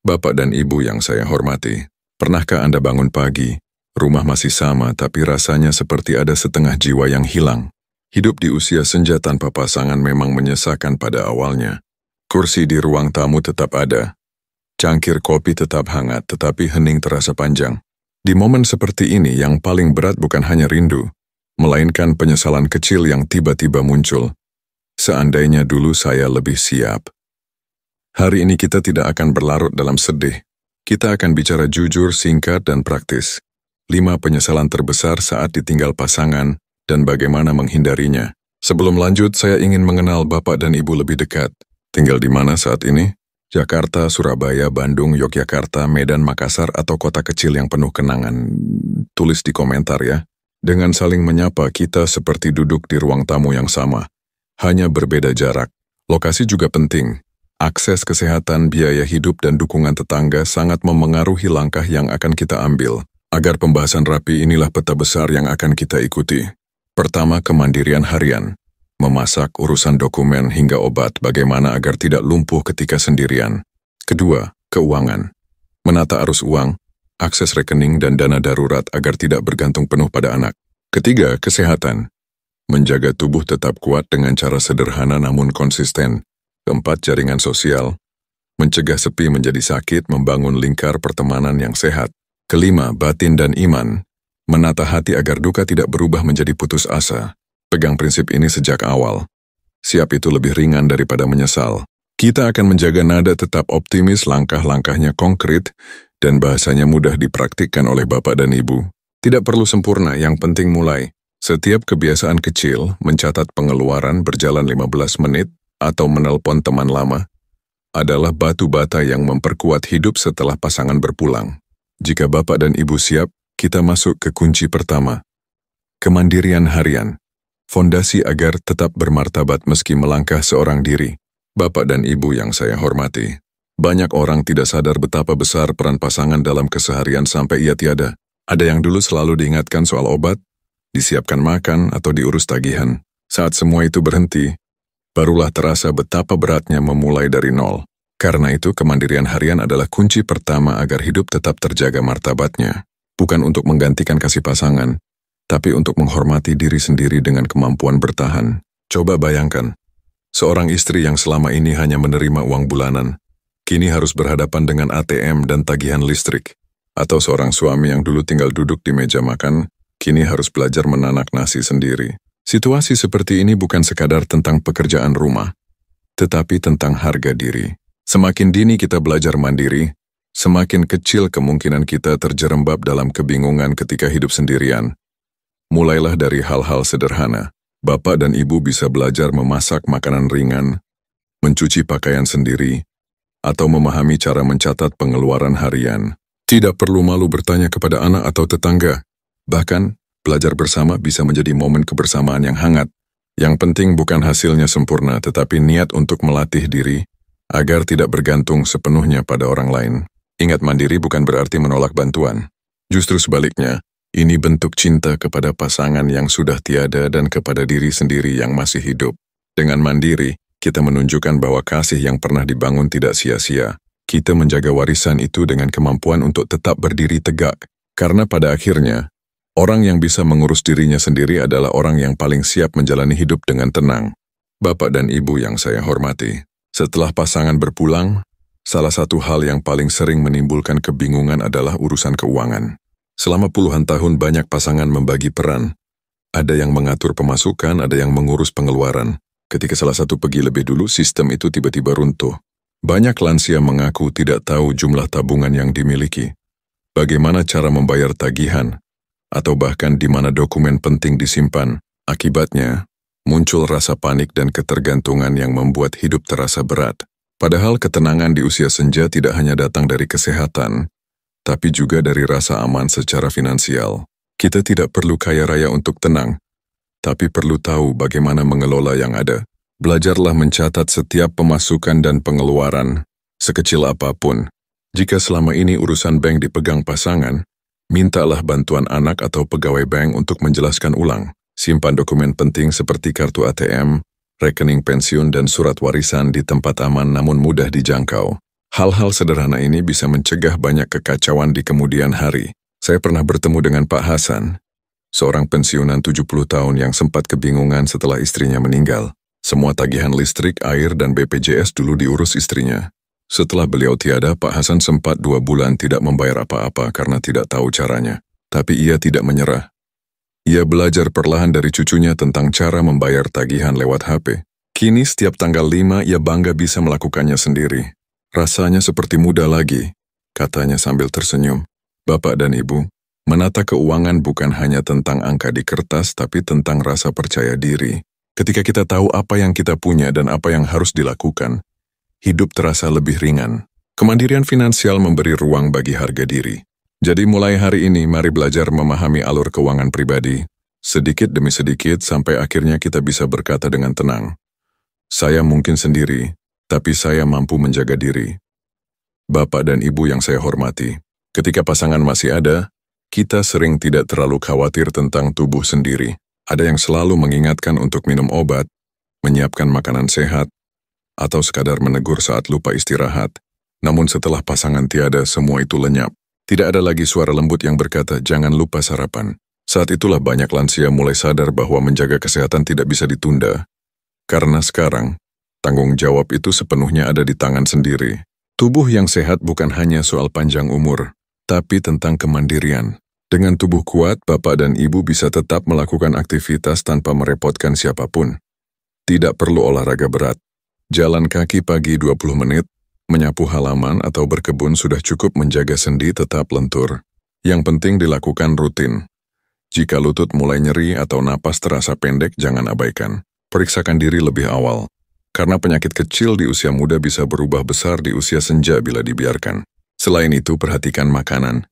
Bapak dan Ibu yang saya hormati, pernahkah Anda bangun pagi, rumah masih sama tapi rasanya seperti ada setengah jiwa yang hilang? Hidup di usia senja tanpa pasangan memang menyesakan pada awalnya. Kursi di ruang tamu tetap ada, cangkir kopi tetap hangat tetapi hening terasa panjang. Di momen seperti ini yang paling berat bukan hanya rindu, melainkan penyesalan kecil yang tiba-tiba muncul. Seandainya dulu saya lebih siap. Hari ini kita tidak akan berlarut dalam sedih. Kita akan bicara jujur, singkat, dan praktis. 5 penyesalan terbesar saat ditinggal pasangan dan bagaimana menghindarinya. Sebelum lanjut, saya ingin mengenal Bapak dan Ibu lebih dekat. Tinggal di mana saat ini? Jakarta, Surabaya, Bandung, Yogyakarta, Medan, Makassar, atau kota kecil yang penuh kenangan? Tulis di komentar ya. Dengan saling menyapa, kita seperti duduk di ruang tamu yang sama. Hanya berbeda jarak. Lokasi juga penting. Akses kesehatan, biaya hidup, dan dukungan tetangga sangat memengaruhi langkah yang akan kita ambil. Agar pembahasan rapi, inilah peta besar yang akan kita ikuti. Pertama, kemandirian harian. Memasak, urusan dokumen, hingga obat, bagaimana agar tidak lumpuh ketika sendirian. Kedua, keuangan. Menata arus uang, akses rekening, dan dana darurat agar tidak bergantung penuh pada anak. Ketiga, kesehatan. Menjaga tubuh tetap kuat dengan cara sederhana namun konsisten. Keempat, jaringan sosial. Mencegah sepi menjadi sakit, membangun lingkar pertemanan yang sehat. Kelima, batin dan iman. Menata hati agar duka tidak berubah menjadi putus asa. Pegang prinsip ini sejak awal. Siap itu lebih ringan daripada menyesal. Kita akan menjaga nada tetap optimis, langkah-langkahnya konkret, dan bahasanya mudah dipraktikkan oleh Bapak dan Ibu. Tidak perlu sempurna, yang penting mulai. Setiap kebiasaan kecil, mencatat pengeluaran berjalan 15 menit, atau menelpon teman lama, adalah batu bata yang memperkuat hidup setelah pasangan berpulang. Jika Bapak dan Ibu siap, kita masuk ke kunci pertama. Kemandirian harian. Fondasi agar tetap bermartabat meski melangkah seorang diri. Bapak dan Ibu yang saya hormati, banyak orang tidak sadar betapa besar peran pasangan dalam keseharian sampai ia tiada. Ada yang dulu selalu diingatkan soal obat, disiapkan makan, atau diurus tagihan. Saat semua itu berhenti, barulah terasa betapa beratnya memulai dari nol. Karena itu, kemandirian harian adalah kunci pertama agar hidup tetap terjaga martabatnya. Bukan untuk menggantikan kasih pasangan, tapi untuk menghormati diri sendiri dengan kemampuan bertahan. Coba bayangkan, seorang istri yang selama ini hanya menerima uang bulanan, kini harus berhadapan dengan ATM dan tagihan listrik. Atau seorang suami yang dulu tinggal duduk di meja makan, kini harus belajar menanak nasi sendiri. Situasi seperti ini bukan sekadar tentang pekerjaan rumah, tetapi tentang harga diri. Semakin dini kita belajar mandiri, semakin kecil kemungkinan kita terjerembab dalam kebingungan ketika hidup sendirian. Mulailah dari hal-hal sederhana. Bapak dan Ibu bisa belajar memasak makanan ringan, mencuci pakaian sendiri, atau memahami cara mencatat pengeluaran harian. Tidak perlu malu bertanya kepada anak atau tetangga. Bahkan, belajar bersama bisa menjadi momen kebersamaan yang hangat. Yang penting bukan hasilnya sempurna, tetapi niat untuk melatih diri agar tidak bergantung sepenuhnya pada orang lain. Ingat, mandiri bukan berarti menolak bantuan. Justru sebaliknya, ini bentuk cinta kepada pasangan yang sudah tiada dan kepada diri sendiri yang masih hidup. Dengan mandiri, kita menunjukkan bahwa kasih yang pernah dibangun tidak sia-sia. Kita menjaga warisan itu dengan kemampuan untuk tetap berdiri tegak. Karena pada akhirnya, orang yang bisa mengurus dirinya sendiri adalah orang yang paling siap menjalani hidup dengan tenang. Bapak dan Ibu yang saya hormati, setelah pasangan berpulang, salah satu hal yang paling sering menimbulkan kebingungan adalah urusan keuangan. Selama puluhan tahun banyak pasangan membagi peran. Ada yang mengatur pemasukan, ada yang mengurus pengeluaran. Ketika salah satu pergi lebih dulu, sistem itu tiba-tiba runtuh. Banyak lansia mengaku tidak tahu jumlah tabungan yang dimiliki, bagaimana cara membayar tagihan, atau bahkan di mana dokumen penting disimpan. Akibatnya, muncul rasa panik dan ketergantungan yang membuat hidup terasa berat. Padahal ketenangan di usia senja tidak hanya datang dari kesehatan, tapi juga dari rasa aman secara finansial. Kita tidak perlu kaya raya untuk tenang, tapi perlu tahu bagaimana mengelola yang ada. Belajarlah mencatat setiap pemasukan dan pengeluaran, sekecil apapun. Jika selama ini urusan bank dipegang pasangan, mintalah bantuan anak atau pegawai bank untuk menjelaskan ulang. Simpan dokumen penting seperti kartu ATM, rekening pensiun dan surat warisan di tempat aman namun mudah dijangkau. Hal-hal sederhana ini bisa mencegah banyak kekacauan di kemudian hari. Saya pernah bertemu dengan Pak Hasan, seorang pensiunan 70 tahun yang sempat kebingungan setelah istrinya meninggal. Semua tagihan listrik, air, dan BPJS dulu diurus istrinya. Setelah beliau tiada, Pak Hasan sempat 2 bulan tidak membayar apa-apa karena tidak tahu caranya. Tapi ia tidak menyerah. Ia belajar perlahan dari cucunya tentang cara membayar tagihan lewat HP. Kini setiap tanggal 5 ia bangga bisa melakukannya sendiri. Rasanya seperti muda lagi, katanya sambil tersenyum. Bapak dan Ibu, menata keuangan bukan hanya tentang angka di kertas, tapi tentang rasa percaya diri. Ketika kita tahu apa yang kita punya dan apa yang harus dilakukan, hidup terasa lebih ringan. Kemandirian finansial memberi ruang bagi harga diri. Jadi mulai hari ini, mari belajar memahami alur keuangan pribadi, sedikit demi sedikit sampai akhirnya kita bisa berkata dengan tenang, saya mungkin sendiri, tapi saya mampu menjaga diri. Bapak dan Ibu yang saya hormati, ketika pasangan masih ada, kita sering tidak terlalu khawatir tentang tubuh sendiri. Ada yang selalu mengingatkan untuk minum obat, menyiapkan makanan sehat, atau sekadar menegur saat lupa istirahat. Namun setelah pasangan tiada, semua itu lenyap. Tidak ada lagi suara lembut yang berkata, jangan lupa sarapan. Saat itulah banyak lansia mulai sadar bahwa menjaga kesehatan tidak bisa ditunda. Karena sekarang, tanggung jawab itu sepenuhnya ada di tangan sendiri. Tubuh yang sehat bukan hanya soal panjang umur, tapi tentang kemandirian. Dengan tubuh kuat, Bapak dan Ibu bisa tetap melakukan aktivitas tanpa merepotkan siapapun. Tidak perlu olahraga berat. Jalan kaki pagi 20 menit, menyapu halaman atau berkebun sudah cukup menjaga sendi tetap lentur. Yang penting dilakukan rutin. Jika lutut mulai nyeri atau napas terasa pendek, jangan abaikan. Periksakan diri lebih awal. Karena penyakit kecil di usia muda bisa berubah besar di usia senja bila dibiarkan. Selain itu, perhatikan makanan.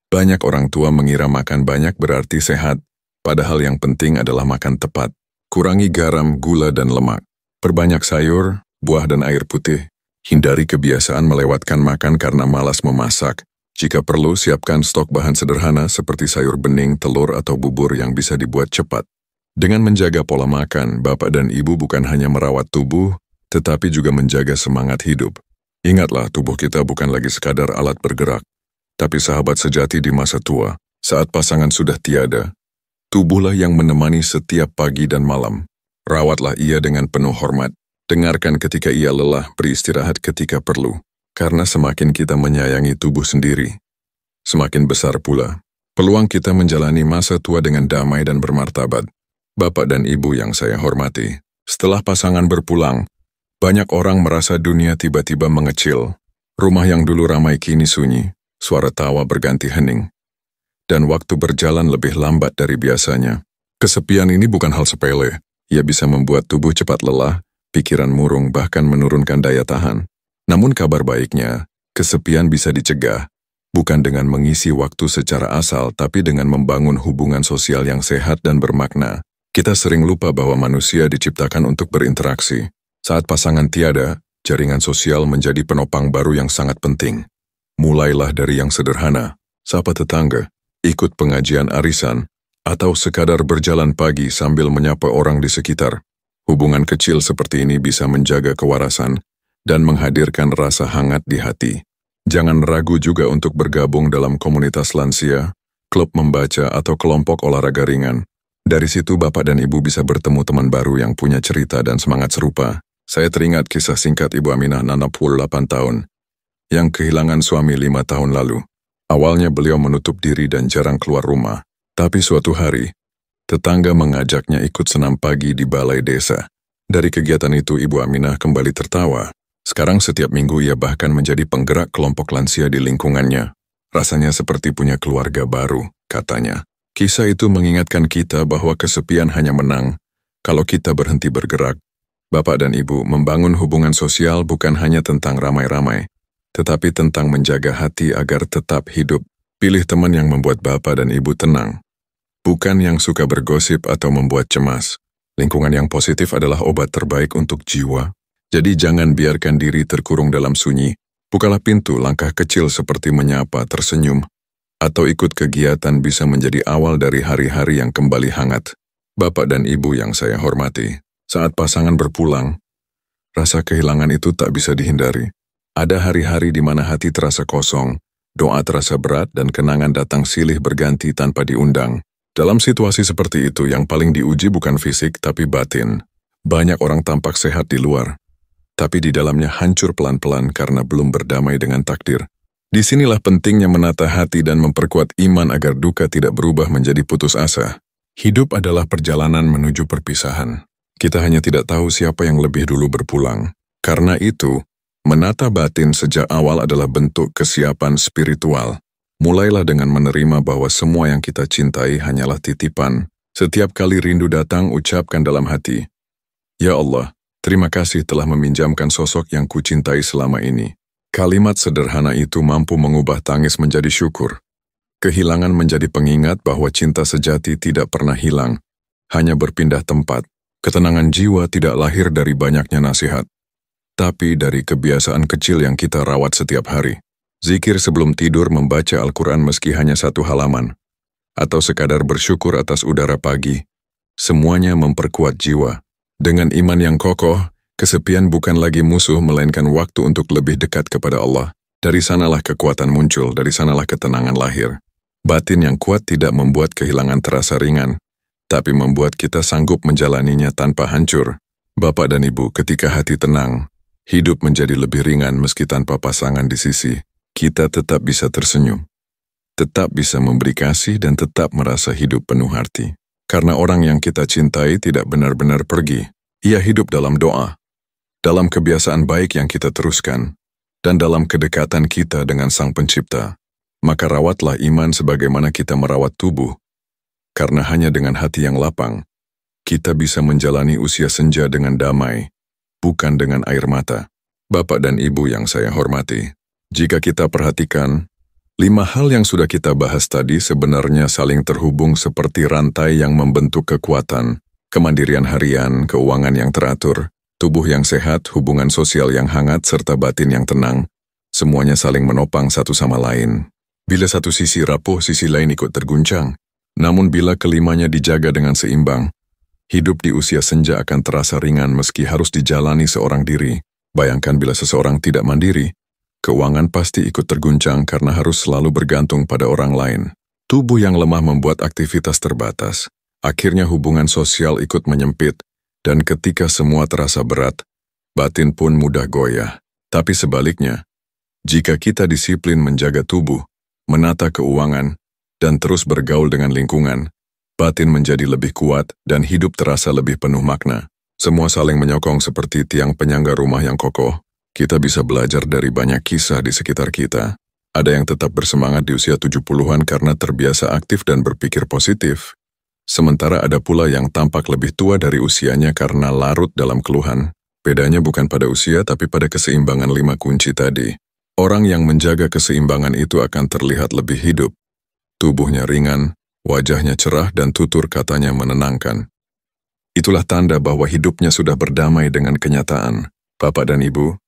Banyak orang tua mengira makan banyak berarti sehat, padahal yang penting adalah makan tepat. Kurangi garam, gula, dan lemak. Perbanyak sayur, buah, dan air putih. Hindari kebiasaan melewatkan makan karena malas memasak. Jika perlu, siapkan stok bahan sederhana seperti sayur bening, telur, atau bubur yang bisa dibuat cepat. Dengan menjaga pola makan, Bapak dan Ibu bukan hanya merawat tubuh, tetapi juga menjaga semangat hidup. Ingatlah, tubuh kita bukan lagi sekadar alat bergerak, tapi sahabat sejati di masa tua. Saat pasangan sudah tiada, tubuhlah yang menemani setiap pagi dan malam. Rawatlah ia dengan penuh hormat. Dengarkan ketika ia lelah, beristirahat ketika perlu. Karena semakin kita menyayangi tubuh sendiri, semakin besar pula peluang kita menjalani masa tua dengan damai dan bermartabat. Bapak dan Ibu yang saya hormati, setelah pasangan berpulang, banyak orang merasa dunia tiba-tiba mengecil. Rumah yang dulu ramai kini sunyi, suara tawa berganti hening, dan waktu berjalan lebih lambat dari biasanya. Kesepian ini bukan hal sepele. Ia bisa membuat tubuh cepat lelah, pikiran murung, bahkan menurunkan daya tahan. Namun kabar baiknya, kesepian bisa dicegah, bukan dengan mengisi waktu secara asal, tapi dengan membangun hubungan sosial yang sehat dan bermakna. Kita sering lupa bahwa manusia diciptakan untuk berinteraksi. Saat pasangan tiada, jaringan sosial menjadi penopang baru yang sangat penting. Mulailah dari yang sederhana, sapa tetangga, ikut pengajian arisan, atau sekadar berjalan pagi sambil menyapa orang di sekitar. Hubungan kecil seperti ini bisa menjaga kewarasan dan menghadirkan rasa hangat di hati. Jangan ragu juga untuk bergabung dalam komunitas lansia, klub membaca, atau kelompok olahraga ringan. Dari situ Bapak dan Ibu bisa bertemu teman baru yang punya cerita dan semangat serupa. Saya teringat kisah singkat Ibu Aminah 68 tahun, yang kehilangan suami 5 tahun lalu. Awalnya beliau menutup diri dan jarang keluar rumah. Tapi suatu hari, tetangga mengajaknya ikut senam pagi di balai desa. Dari kegiatan itu Ibu Aminah kembali tertawa. Sekarang setiap minggu ia bahkan menjadi penggerak kelompok lansia di lingkungannya. Rasanya seperti punya keluarga baru, katanya. Kisah itu mengingatkan kita bahwa kesepian hanya menang kalau kita berhenti bergerak. Bapak dan Ibu, membangun hubungan sosial bukan hanya tentang ramai-ramai, tetapi tentang menjaga hati agar tetap hidup. Pilih teman yang membuat Bapak dan Ibu tenang, bukan yang suka bergosip atau membuat cemas. Lingkungan yang positif adalah obat terbaik untuk jiwa. Jadi jangan biarkan diri terkurung dalam sunyi. Bukalah pintu, langkah kecil seperti menyapa, tersenyum, atau ikut kegiatan bisa menjadi awal dari hari-hari yang kembali hangat. Bapak dan Ibu yang saya hormati, saat pasangan berpulang, rasa kehilangan itu tak bisa dihindari. Ada hari-hari di mana hati terasa kosong, doa terasa berat, dan kenangan datang silih berganti tanpa diundang. Dalam situasi seperti itu, yang paling diuji bukan fisik tapi batin. Banyak orang tampak sehat di luar, tapi di dalamnya hancur pelan-pelan karena belum berdamai dengan takdir. Disinilah pentingnya menata hati dan memperkuat iman agar duka tidak berubah menjadi putus asa. Hidup adalah perjalanan menuju perpisahan. Kita hanya tidak tahu siapa yang lebih dulu berpulang. Karena itu, menata batin sejak awal adalah bentuk kesiapan spiritual. Mulailah dengan menerima bahwa semua yang kita cintai hanyalah titipan. Setiap kali rindu datang, ucapkan dalam hati, "Ya Allah, terima kasih telah meminjamkan sosok yang kucintai selama ini." Kalimat sederhana itu mampu mengubah tangis menjadi syukur. Kehilangan menjadi pengingat bahwa cinta sejati tidak pernah hilang, hanya berpindah tempat. Ketenangan jiwa tidak lahir dari banyaknya nasihat, tapi dari kebiasaan kecil yang kita rawat setiap hari. Zikir sebelum tidur, membaca Al-Quran meski hanya 1 halaman, atau sekadar bersyukur atas udara pagi. Semuanya memperkuat jiwa. Dengan iman yang kokoh, kesepian bukan lagi musuh, melainkan waktu untuk lebih dekat kepada Allah. Dari sanalah kekuatan muncul, dari sanalah ketenangan lahir. Batin yang kuat tidak membuat kehilangan terasa ringan, tapi membuat kita sanggup menjalaninya tanpa hancur. Bapak dan Ibu, ketika hati tenang, hidup menjadi lebih ringan meski tanpa pasangan di sisi. Kita tetap bisa tersenyum, tetap bisa memberi kasih, dan tetap merasa hidup penuh arti. Karena orang yang kita cintai tidak benar-benar pergi. Ia hidup dalam doa, dalam kebiasaan baik yang kita teruskan, dan dalam kedekatan kita dengan Sang Pencipta. Maka rawatlah iman sebagaimana kita merawat tubuh, karena hanya dengan hati yang lapang, kita bisa menjalani usia senja dengan damai, bukan dengan air mata. Bapak dan Ibu yang saya hormati, jika kita perhatikan, 5 hal yang sudah kita bahas tadi sebenarnya saling terhubung seperti rantai yang membentuk kekuatan, kemandirian harian, keuangan yang teratur, tubuh yang sehat, hubungan sosial yang hangat, serta batin yang tenang. Semuanya saling menopang satu sama lain. Bila satu sisi rapuh, sisi lain ikut terguncang. Namun bila kelimanya dijaga dengan seimbang, hidup di usia senja akan terasa ringan meski harus dijalani seorang diri. Bayangkan bila seseorang tidak mandiri, keuangan pasti ikut terguncang karena harus selalu bergantung pada orang lain. Tubuh yang lemah membuat aktivitas terbatas. Akhirnya hubungan sosial ikut menyempit. Dan ketika semua terasa berat, batin pun mudah goyah. Tapi sebaliknya, jika kita disiplin menjaga tubuh, menata keuangan, dan terus bergaul dengan lingkungan, batin menjadi lebih kuat dan hidup terasa lebih penuh makna. Semua saling menyokong seperti tiang penyangga rumah yang kokoh. Kita bisa belajar dari banyak kisah di sekitar kita. Ada yang tetap bersemangat di usia 70-an karena terbiasa aktif dan berpikir positif. Sementara ada pula yang tampak lebih tua dari usianya karena larut dalam keluhan. Bedanya bukan pada usia tapi pada keseimbangan 5 kunci tadi. Orang yang menjaga keseimbangan itu akan terlihat lebih hidup. Tubuhnya ringan, wajahnya cerah, dan tutur katanya menenangkan. Itulah tanda bahwa hidupnya sudah berdamai dengan kenyataan. Bapak dan Ibu,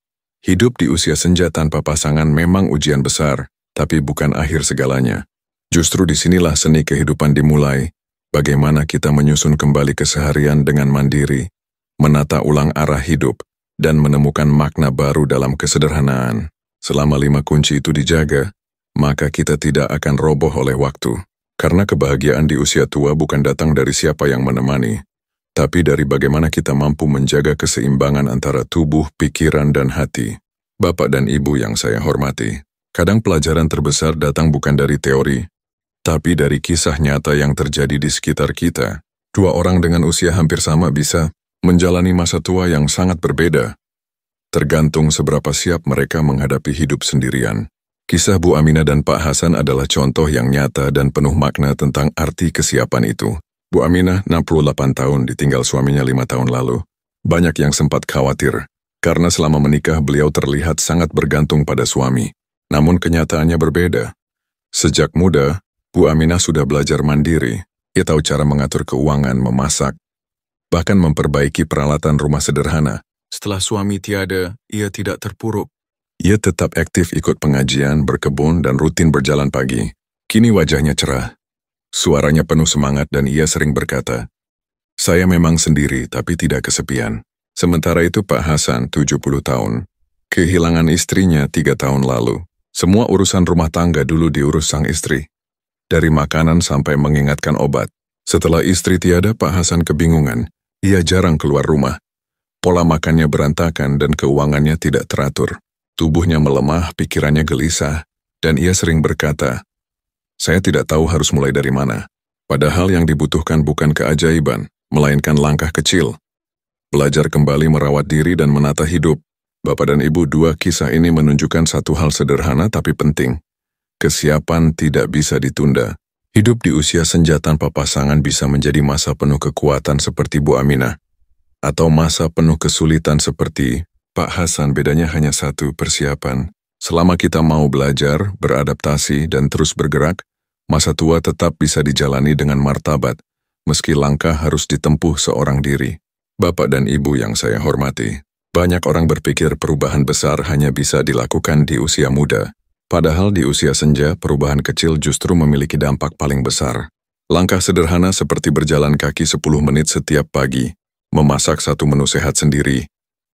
hidup di usia senja tanpa pasangan memang ujian besar, tapi bukan akhir segalanya. Justru disinilah seni kehidupan dimulai. Bagaimana kita menyusun kembali keseharian dengan mandiri, menata ulang arah hidup, dan menemukan makna baru dalam kesederhanaan. Selama 5 kunci itu dijaga, maka kita tidak akan roboh oleh waktu. Karena kebahagiaan di usia tua bukan datang dari siapa yang menemani, tapi dari bagaimana kita mampu menjaga keseimbangan antara tubuh, pikiran, dan hati. Bapak dan Ibu yang saya hormati, kadang pelajaran terbesar datang bukan dari teori, tapi dari kisah nyata yang terjadi di sekitar kita. 2 orang dengan usia hampir sama bisa menjalani masa tua yang sangat berbeda, tergantung seberapa siap mereka menghadapi hidup sendirian. Kisah Bu Aminah dan Pak Hasan adalah contoh yang nyata dan penuh makna tentang arti kesiapan itu. Bu Aminah, 68 tahun, ditinggal suaminya 5 tahun lalu. Banyak yang sempat khawatir, karena selama menikah beliau terlihat sangat bergantung pada suami. Namun kenyataannya berbeda. Sejak muda, Bu Aminah sudah belajar mandiri. Ia tahu cara mengatur keuangan, memasak, bahkan memperbaiki peralatan rumah sederhana. Setelah suami tiada, ia tidak terpuruk. Ia tetap aktif ikut pengajian, berkebun, dan rutin berjalan pagi. Kini wajahnya cerah. Suaranya penuh semangat dan ia sering berkata, "Saya memang sendiri tapi tidak kesepian." Sementara itu Pak Hasan, 70 tahun, Kehilangan istrinya 3 tahun lalu. Semua urusan rumah tangga dulu diurus sang istri. Dari makanan sampai mengingatkan obat. Setelah istri tiada, Pak Hasan kebingungan. Ia jarang keluar rumah. Pola makannya berantakan dan keuangannya tidak teratur. Tubuhnya melemah, pikirannya gelisah, dan ia sering berkata, "Saya tidak tahu harus mulai dari mana." Padahal yang dibutuhkan bukan keajaiban, melainkan langkah kecil. Belajar kembali merawat diri dan menata hidup. Bapak dan Ibu, dua kisah ini menunjukkan satu hal sederhana tapi penting. Kesiapan tidak bisa ditunda. Hidup di usia senja tanpa pasangan bisa menjadi masa penuh kekuatan seperti Bu Aminah, atau masa penuh kesulitan seperti Pak Hasan. Bedanya hanya satu, persiapan. Selama kita mau belajar, beradaptasi, dan terus bergerak, masa tua tetap bisa dijalani dengan martabat, meski langkah harus ditempuh seorang diri. Bapak dan Ibu yang saya hormati, banyak orang berpikir perubahan besar hanya bisa dilakukan di usia muda. Padahal di usia senja, perubahan kecil justru memiliki dampak paling besar. Langkah sederhana seperti berjalan kaki 10 menit setiap pagi, memasak satu menu sehat sendiri,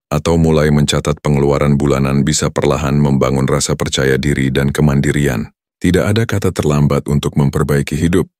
atau mulai mencatat pengeluaran bulanan bisa perlahan membangun rasa percaya diri dan kemandirian. Tidak ada kata terlambat untuk memperbaiki hidup,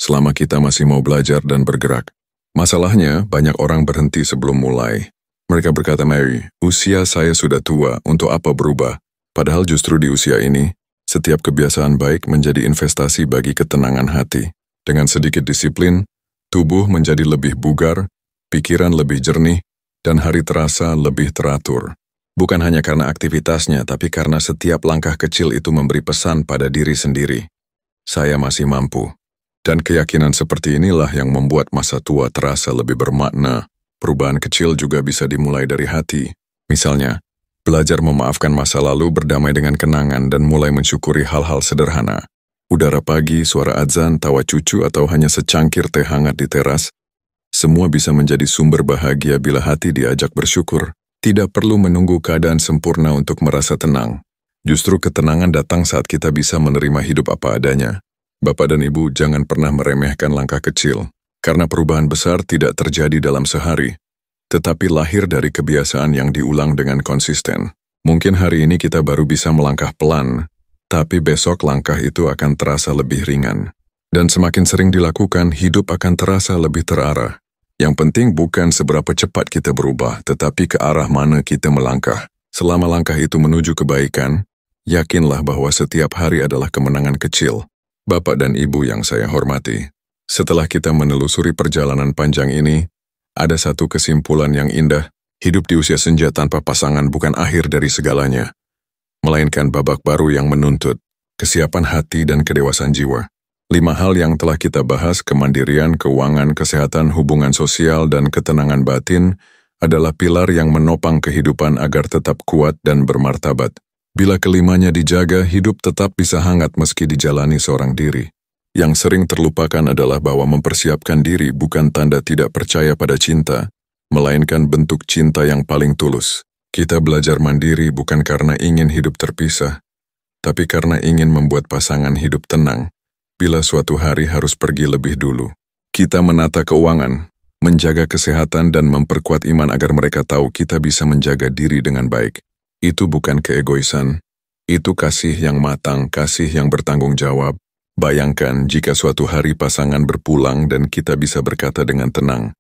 selama kita masih mau belajar dan bergerak. Masalahnya, banyak orang berhenti sebelum mulai. Mereka berkata, "Mary, usia saya sudah tua, untuk apa berubah?" Padahal justru di usia ini, setiap kebiasaan baik menjadi investasi bagi ketenangan hati. Dengan sedikit disiplin, tubuh menjadi lebih bugar, pikiran lebih jernih, dan hari terasa lebih teratur. Bukan hanya karena aktivitasnya, tapi karena setiap langkah kecil itu memberi pesan pada diri sendiri. Saya masih mampu. Dan keyakinan seperti inilah yang membuat masa tua terasa lebih bermakna. Perubahan kecil juga bisa dimulai dari hati. Misalnya, belajar memaafkan masa lalu, berdamai dengan kenangan, dan mulai mensyukuri hal-hal sederhana. Udara pagi, suara azan, tawa cucu, atau hanya secangkir teh hangat di teras, semua bisa menjadi sumber bahagia bila hati diajak bersyukur. Tidak perlu menunggu keadaan sempurna untuk merasa tenang. Justru ketenangan datang saat kita bisa menerima hidup apa adanya. Bapak dan Ibu, jangan pernah meremehkan langkah kecil. Karena perubahan besar tidak terjadi dalam sehari, tetapi lahir dari kebiasaan yang diulang dengan konsisten. Mungkin hari ini kita baru bisa melangkah pelan, tapi besok langkah itu akan terasa lebih ringan. Dan semakin sering dilakukan, hidup akan terasa lebih terarah. Yang penting bukan seberapa cepat kita berubah, tetapi ke arah mana kita melangkah. Selama langkah itu menuju kebaikan, yakinlah bahwa setiap hari adalah kemenangan kecil. Bapak dan Ibu yang saya hormati, setelah kita menelusuri perjalanan panjang ini, ada satu kesimpulan yang indah. Hidup di usia senja tanpa pasangan bukan akhir dari segalanya, melainkan babak baru yang menuntut kesiapan hati dan kedewasaan jiwa. 5 hal yang telah kita bahas, kemandirian, keuangan, kesehatan, hubungan sosial, dan ketenangan batin, adalah pilar yang menopang kehidupan agar tetap kuat dan bermartabat. Bila kelimanya dijaga, hidup tetap bisa hangat meski dijalani seorang diri. Yang sering terlupakan adalah bahwa mempersiapkan diri bukan tanda tidak percaya pada cinta, melainkan bentuk cinta yang paling tulus. Kita belajar mandiri bukan karena ingin hidup terpisah, tapi karena ingin membuat pasangan hidup tenang, bila suatu hari harus pergi lebih dulu. Kita menata keuangan, menjaga kesehatan dan memperkuat iman agar mereka tahu kita bisa menjaga diri dengan baik. Itu bukan keegoisan, itu kasih yang matang, kasih yang bertanggung jawab. Bayangkan jika suatu hari pasangan berpulang dan kita bisa berkata dengan tenang,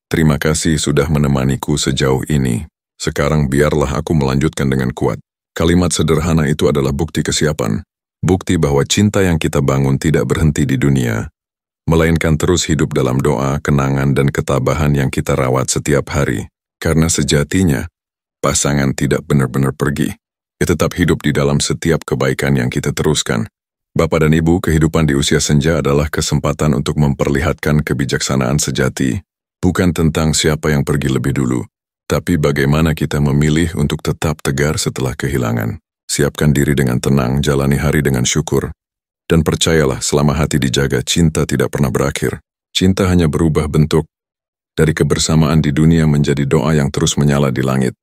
"Terima kasih sudah menemaniku sejauh ini. Sekarang biarlah aku melanjutkan dengan kuat." Kalimat sederhana itu adalah bukti kesiapan. Bukti bahwa cinta yang kita bangun tidak berhenti di dunia, melainkan terus hidup dalam doa, kenangan, dan ketabahan yang kita rawat setiap hari. Karena sejatinya, pasangan tidak benar-benar pergi. Ia tetap hidup di dalam setiap kebaikan yang kita teruskan. Bapak dan Ibu, kehidupan di usia senja adalah kesempatan untuk memperlihatkan kebijaksanaan sejati. Bukan tentang siapa yang pergi lebih dulu, tapi bagaimana kita memilih untuk tetap tegar setelah kehilangan. Siapkan diri dengan tenang, jalani hari dengan syukur. Dan percayalah, selama hati dijaga, cinta tidak pernah berakhir. Cinta hanya berubah bentuk, dari kebersamaan di dunia menjadi doa yang terus menyala di langit.